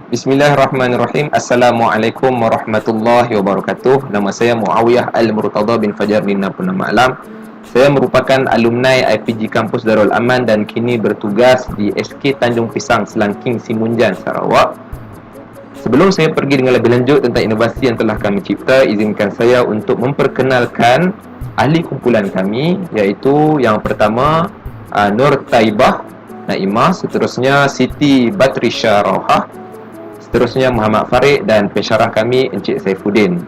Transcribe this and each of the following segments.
Bismillahirrahmanirrahim. Assalamualaikum warahmatullahi wabarakatuh. Nama saya Muawiyah Al-Murtada bin Fajar Nina Purnama Alam. Saya merupakan alumni IPG Kampus Darul Aman dan kini bertugas di SK Tanjung Pisang, Selangking, Simunjan, Sarawak. Sebelum saya pergi dengan lebih lanjut tentang inovasi yang telah kami cipta, izinkan saya untuk memperkenalkan ahli kumpulan kami, iaitu yang pertama Nur Taibah Naimah, seterusnya Siti Batrisha Rauhah, seterusnya Muhammad Farid dan pensyarah kami Encik Saifuddin.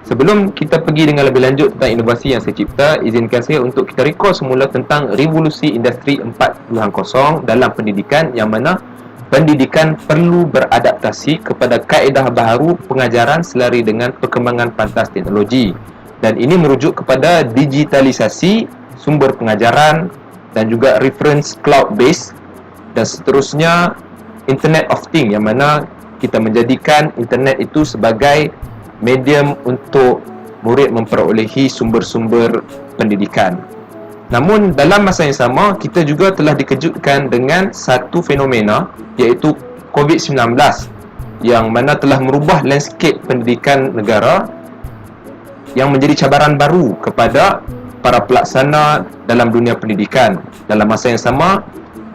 Sebelum kita pergi dengan lebih lanjut tentang inovasi yang saya cipta, izinkan saya untuk kita recall semula tentang revolusi industri 4.0 dalam pendidikan, yang mana pendidikan perlu beradaptasi kepada kaedah baharu pengajaran selari dengan perkembangan pantas teknologi. Dan ini merujuk kepada digitalisasi sumber pengajaran dan juga reference cloud base, dan seterusnya Internet of Things, yang mana kita menjadikan internet itu sebagai medium untuk murid memperolehi sumber-sumber pendidikan. Namun dalam masa yang sama, kita juga telah dikejutkan dengan satu fenomena, iaitu COVID-19, yang mana telah merubah landscape pendidikan negara, yang menjadi cabaran baru kepada para pelaksana dalam dunia pendidikan. Dalam masa yang sama,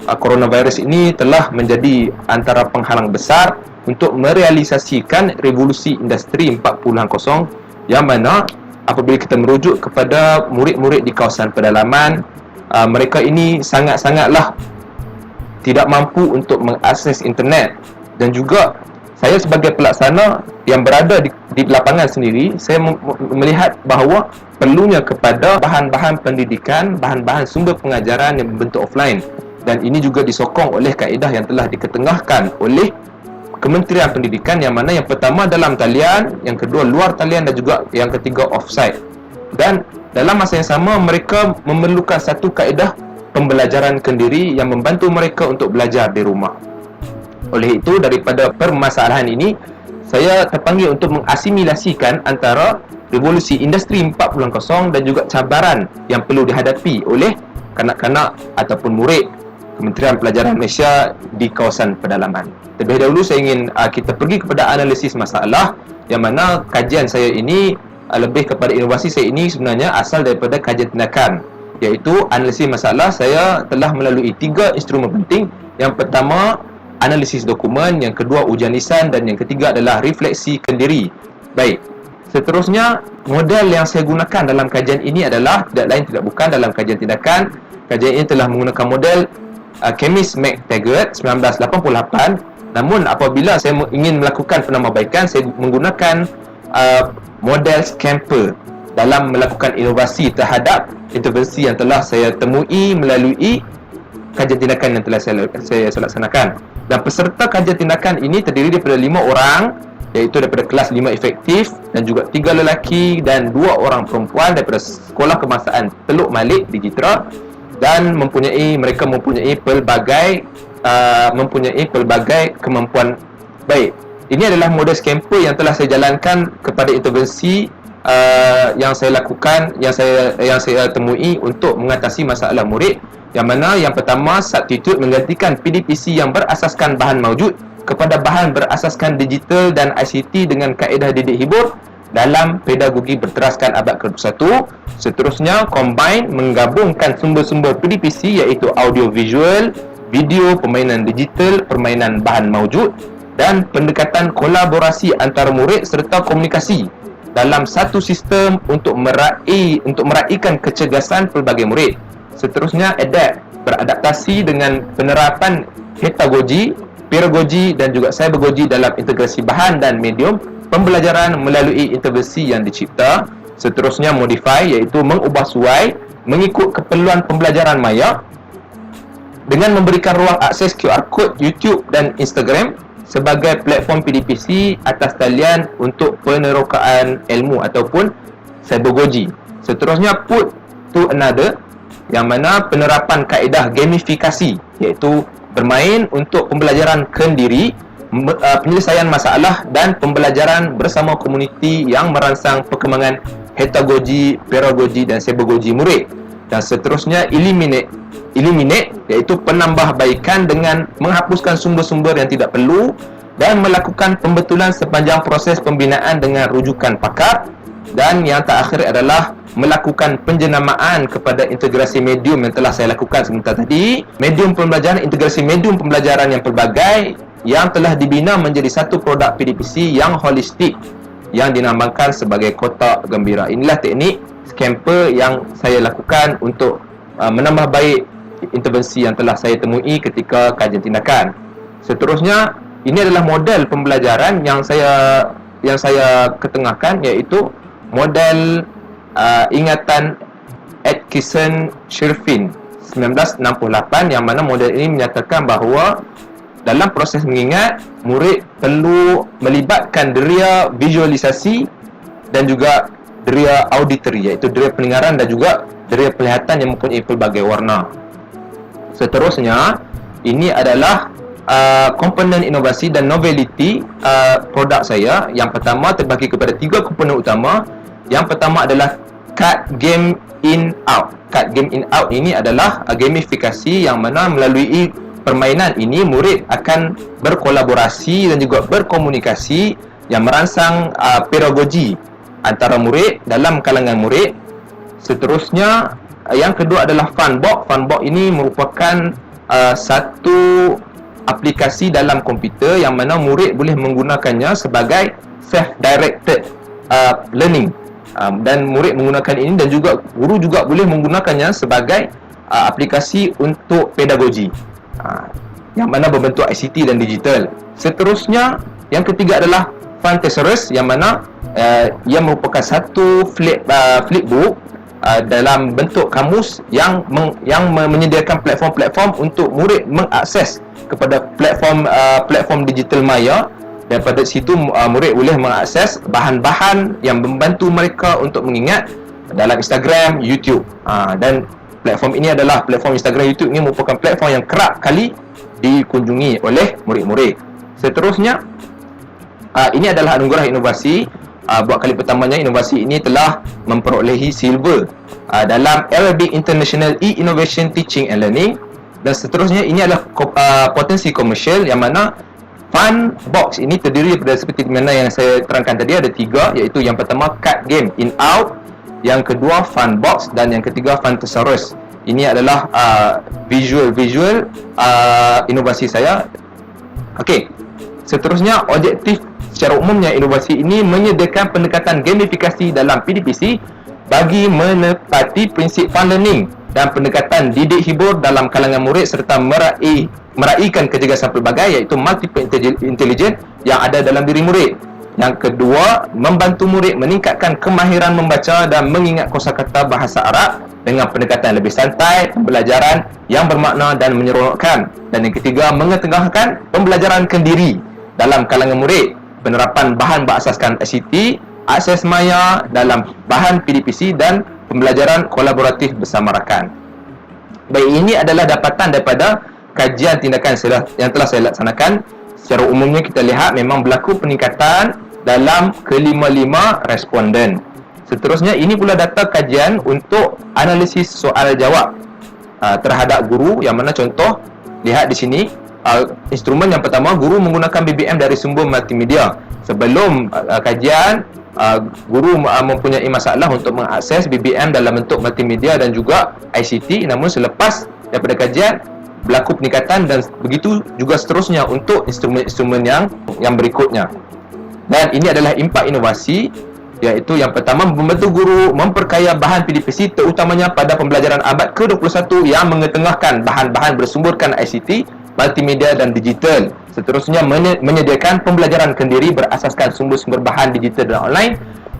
coronavirus ini telah menjadi antara penghalang besar untuk merealisasikan revolusi industri 4.0, yang mana apabila kita merujuk kepada murid-murid di kawasan pedalaman, mereka ini sangat-sangatlah tidak mampu untuk mengakses internet. Dan juga saya sebagai pelaksana yang berada di lapangan sendiri, saya melihat bahawa perlunya kepada bahan-bahan pendidikan, bahan-bahan sumber pengajaran yang berbentuk offline. Dan ini juga disokong oleh kaedah yang telah diketengahkan oleh Kementerian Pendidikan, yang mana yang pertama dalam talian, yang kedua luar talian, dan juga yang ketiga offsite. Dan dalam masa yang sama, mereka memerlukan satu kaedah pembelajaran kendiri yang membantu mereka untuk belajar di rumah. Oleh itu, daripada permasalahan ini, saya terpanggil untuk mengasimilasikan antara revolusi industri 4.0 dan juga cabaran yang perlu dihadapi oleh kanak-kanak ataupun murid Kementerian Pelajaran Malaysia di kawasan pedalaman. Terlebih dahulu saya ingin kita pergi kepada analisis masalah, yang mana kajian saya ini lebih kepada inovasi saya ini sebenarnya asal daripada kajian tindakan, iaitu analisis masalah. Saya telah melalui 3 instrumen penting. Yang pertama, analisis dokumen, yang kedua ujian lisan, dan yang ketiga adalah refleksi kendiri. Baik, seterusnya model yang saya gunakan dalam kajian ini adalah tidak lain tidak bukan dalam kajian tindakan. Kajian ini telah menggunakan model Chemist McTaggart 1988. Namun apabila saya ingin melakukan penambahbaikan, saya menggunakan model Scamper dalam melakukan inovasi terhadap intervensi yang telah saya temui melalui kajian tindakan yang telah saya laksanakan. Dan peserta kajian tindakan ini terdiri daripada 5 orang, iaitu daripada kelas 5 efektif, dan juga 3 lelaki dan 2 orang perempuan daripada Sekolah Kebangsaan Teluk Malik di Jitra. Dan mereka mempunyai pelbagai kemampuan. Baik, ini adalah model Scamper yang telah saya jalankan kepada intervensi yang saya lakukan, yang saya temui untuk mengatasi masalah murid, yang mana yang pertama, substitute menggantikan PDPC yang berasaskan bahan maujud kepada bahan berasaskan digital dan ICT dengan kaedah didik hibur dalam pedagogi berteraskan abad ke-21. Seterusnya, combine menggabungkan sumber-sumber PDPC, iaitu audio visual, video, permainan digital, permainan bahan maujud, dan pendekatan kolaborasi antara murid serta komunikasi dalam satu sistem untuk meraihkan kecergasan pelbagai murid. Seterusnya, adapt, beradaptasi dengan penerapan heterogogi, pedagogi dan juga cybergogi dalam integrasi bahan dan medium pembelajaran melalui intervensi yang dicipta. Seterusnya, modify, iaitu mengubah suai mengikut keperluan pembelajaran maya dengan memberikan ruang akses QR code YouTube dan Instagram sebagai platform PDPC atas talian untuk penerokaan ilmu ataupun cybergogi. Seterusnya, put to another, yang mana penerapan kaedah gamifikasi, iaitu bermain untuk pembelajaran kendiri, penyelesaian masalah dan pembelajaran bersama komuniti yang merangsang perkembangan heterogogi, pedagogi dan cybergogi murid. Dan seterusnya, eliminate, eliminate, iaitu penambahbaikan dengan menghapuskan sumber-sumber yang tidak perlu, dan melakukan pembetulan sepanjang proses pembinaan dengan rujukan pakar. Dan yang terakhir adalah melakukan penjenamaan kepada integrasi medium yang telah saya lakukan sebentar tadi. Medium pembelajaran, integrasi medium pembelajaran yang pelbagai yang telah dibina menjadi satu produk PDPC yang holistik yang dinamakan sebagai Kotak Gembira. Inilah teknik Scamper yang saya lakukan untuk menambah baik intervensi yang telah saya temui ketika kajian tindakan. Seterusnya, ini adalah model pembelajaran yang saya ketengahkan, iaitu model ingatan Atkinson-Shirfin 1968, yang mana model ini menyatakan bahawa dalam proses mengingat, murid perlu melibatkan deria visualisasi dan juga deria auditory, iaitu deria pendengaran dan juga deria penglihatan yang mempunyai pelbagai warna. Seterusnya, ini adalah komponen inovasi dan novelty produk saya. Yang pertama terbagi kepada 3 komponen utama. Yang pertama adalah Card Game In Out. Card Game In Out ini adalah gamifikasi yang mana melalui permainan ini murid akan berkolaborasi dan juga berkomunikasi yang merangsang pedagogi antara murid dalam kalangan murid. Seterusnya, yang kedua adalah Funbox. Funbox ini merupakan satu aplikasi dalam komputer yang mana murid boleh menggunakannya sebagai self-directed learning, dan murid menggunakan ini dan juga guru juga boleh menggunakannya sebagai aplikasi untuk pedagogi yang mana berbentuk ICT dan digital. Seterusnya, yang ketiga adalah Funthesaurus, yang mana ia merupakan satu flipbook dalam bentuk kamus yang menyediakan platform-platform untuk murid mengakses kepada platform digital maya. Daripada situ murid boleh mengakses bahan-bahan yang membantu mereka untuk mengingat dalam Instagram, YouTube. Dan platform ini adalah platform Instagram, YouTube ini merupakan platform yang kerap kali dikunjungi oleh murid-murid. Seterusnya, ini adalah anugerah inovasi. Buat kali pertamanya, inovasi ini telah memperolehi silver dalam Arabic International E-Innovation Teaching and Learning. Dan seterusnya, ini adalah potensi komersial, yang mana Funbox ini terdiri daripada seperti mana yang saya terangkan tadi, ada 3, iaitu yang pertama Card Game In Out, yang kedua Funbox, dan yang ketiga Funthesaurus. Ini adalah visual inovasi saya. Okey. Seterusnya, objektif secara umumnya inovasi ini menyediakan pendekatan gamifikasi dalam PDPC bagi menepati prinsip fun learning dan pendekatan didik hibur dalam kalangan murid serta meraihkan kecergasan pelbagai, iaitu multiple intelligence yang ada dalam diri murid. Yang kedua, membantu murid meningkatkan kemahiran membaca dan mengingat kosakata bahasa Arab dengan pendekatan lebih santai, pembelajaran yang bermakna dan menyeronokkan. Dan yang ketiga, mengetengahkan pembelajaran kendiri dalam kalangan murid, penerapan bahan berasaskan ICT, akses maya dalam bahan PDPC dan pembelajaran kolaboratif bersama rakan. Baik, ini adalah dapatan daripada kajian tindakan yang telah saya laksanakan. Secara umumnya kita lihat memang berlaku peningkatan dalam kelima-lima responden. Seterusnya, ini pula data kajian untuk analisis soal jawab terhadap guru, yang mana contoh lihat di sini. Instrumen yang pertama, guru menggunakan BBM dari sumber multimedia. Sebelum kajian, guru mempunyai masalah untuk mengakses BBM dalam bentuk multimedia dan juga ICT. Namun selepas daripada kajian, berlaku peningkatan, dan begitu juga seterusnya untuk instrumen-instrumen yang berikutnya. Dan ini adalah impak inovasi, iaitu yang pertama, membantu guru memperkaya bahan PDPC terutamanya pada pembelajaran abad ke-21 yang mengetengahkan bahan-bahan bersumberkan ICT, multimedia dan digital. Seterusnya, menyediakan pembelajaran kendiri berasaskan sumber-sumber bahan digital dan online.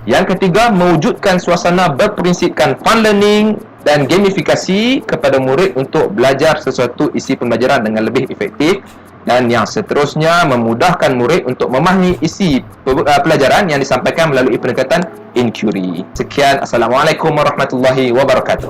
Yang ketiga, mewujudkan suasana berprinsipkan fun learning dan gamifikasi kepada murid untuk belajar sesuatu isi pembelajaran dengan lebih efektif. Dan yang seterusnya, memudahkan murid untuk memahami isi pelajaran yang disampaikan melalui pendekatan inquiry. Sekian, Assalamualaikum warahmatullahi wabarakatuh.